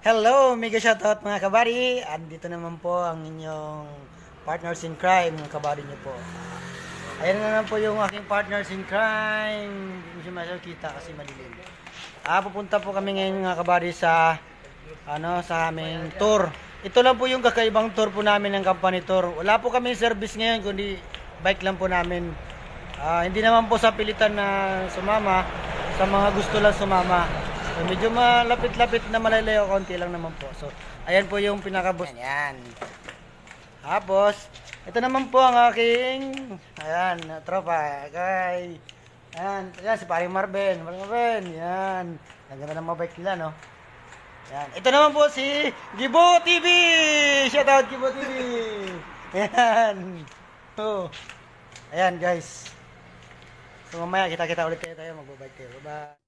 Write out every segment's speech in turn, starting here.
Hello, mega shoutout mga kabari. Andito naman po ang inyong partners in crime, mga kabari niyo po. Ayan na naman po yung aking partners in crime. Hindi mo siya makikita kasi madilim. Pupunta po kami ngayon mga kabari sa sa aming tour. Ito lang po yung kakaibang tour po namin ng company tour. Wala po kami service ngayon kundi bike lang po namin. Hindi naman po sa pilitan na sumama, sa mga gusto lang sumama. So, medyo malapit-lapit na malalayo, konti lang naman po. So, ayan po yung pinaka-boss. Ayan. Tapos, ito naman po ang aking, ayan, tropa. Okay. Ayan, ayan si Paring Marben. Ayan. Ang ganda ng mga bike nila, no? Ayan. Ito naman po si Gibo TV. Shout out Gibo TV. Ayan. Oh. Ayan, guys. So, mamaya kita-kita ulit tayo. Magbabike tayo. Bye-bye.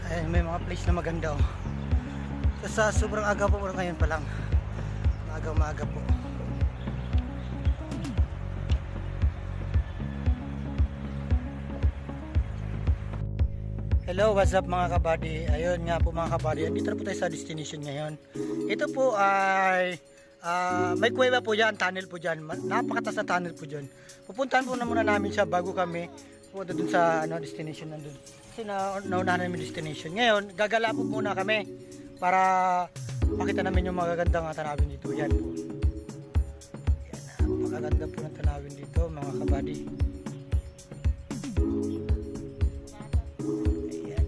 Ayan, may mga place na maganda oh. Sa sobrang aga po ngayon pa lang. Maaga po. Hello, what's up mga kabady? Ayun nga po mga kabady, dito na po tayo sa destination ngayon. Ito po ay may kuweba po dyan, tunnel po dyan. Napakataas na tunnel po dyan. Pupuntahan po na muna namin siya bago kami pupunta dun sa destination nandun. Kasi naunahan namin destination. Ngayon, gagala po muna kami para makita namin yung magagandang tanawin dito. Yan po. Yan, napakaganda po ng tanawin dito mga kabady. Ayan.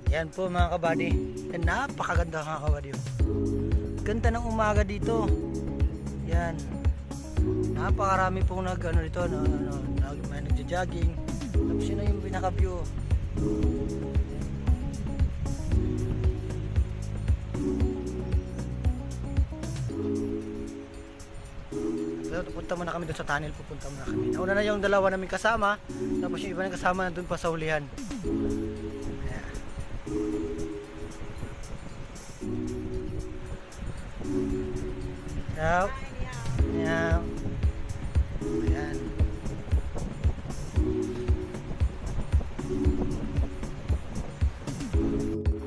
Yan po mga kabady. Yan, napakaganda mga kabady. Ganda ng umaga dito. Yan. Napakarami pong dito, may nagja-jogging. Tapos yun na yung pinaka-view. So, punta muna kami doon sa tunnel. Pupunta muna kami. Nauna na yung dalawa namin kasama. Tapos yung iba na kasama nandun pa sa hulihan. Ayan. Ayan. Ayan.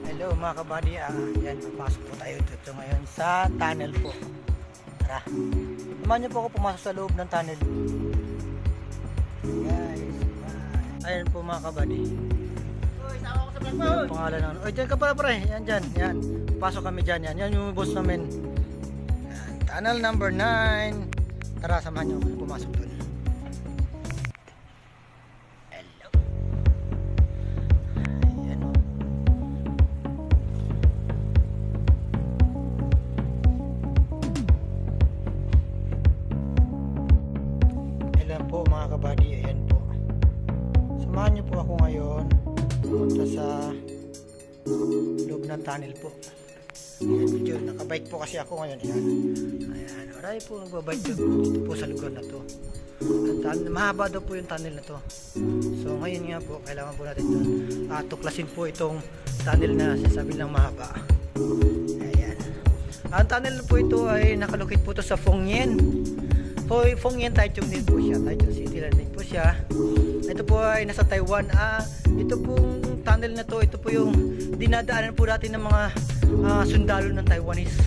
Hello mga kabady, yan, papasok po tayo dito ngayon sa tunnel po. Tara, naman nyo po ako pumasok sa loob ng tunnel. Guys, ayan po mga kabady. Sama ko sa vlog mo. Yung pangalan ng dyan ka pala pre, yan dyan, yan. Pasok kami dyan, yan yung boss namin. Yan, tunnel number 9. Tara, samahan nyo ako pumasok doon. Po mga kabady, ayan po. Samahan niyo po ako ngayon punta sa loob ng tunnel po. Ayan, medyo nakabike po kasi ako ngayon. Ayan, maray po nagbabike dito po sa lugar na to. Mahaba daw po yung tunnel na to. So ngayon nga po, kailangan po natin doon tuklasin po itong tunnel na sasabi lang mahaba. Ayan. Ang tunnel po ito ay nakalokate po ito sa Phongyen. Phongyen, Taichung din po siya. Taichung City lang din po siya. Ito po ay nasa Taiwan. Ito pong tunnel na to, ito po yung dinadaanan po natin ng mga sundalo ng Taiwanese.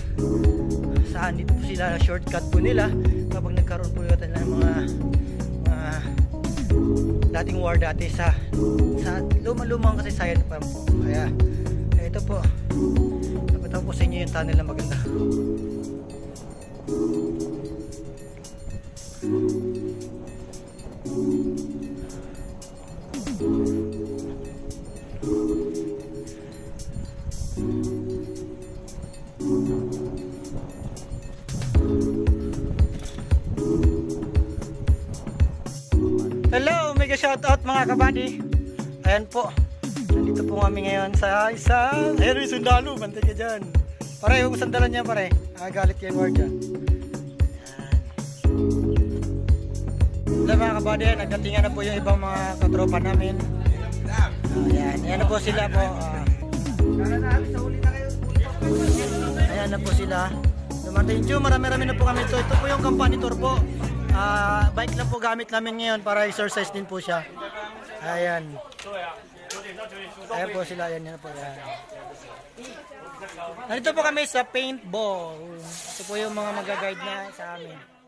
Saan dito po sila, shortcut po nila kapag nagkaroon po natin ng mga dating war dati sa lumang kasaysayan pa po. Kaya ito po, napataw po sa inyo yung tunnel na maganda. Hello, mega shoutout mga kabady. Ayan po, nandito po kami ngayon sa isang Henry Sundalo. Bantay ka dyan pare, huwag sandalan niya pare, galit kayo yung word dyan. Hello mga kabady, nagdatingan na po yung ibang mga katropa namin. Ayan na po sila po. Ayan na po sila. Dumating dito, marami-rami na po kami ito. Ito po yung company tour po. Bike lang po gamit namin ngayon para exercise din po siya. Ayan. Ayan po sila, ayan po yan. Nandito po kami sa paintball. Ito po yung mga mag-guide na sa amin.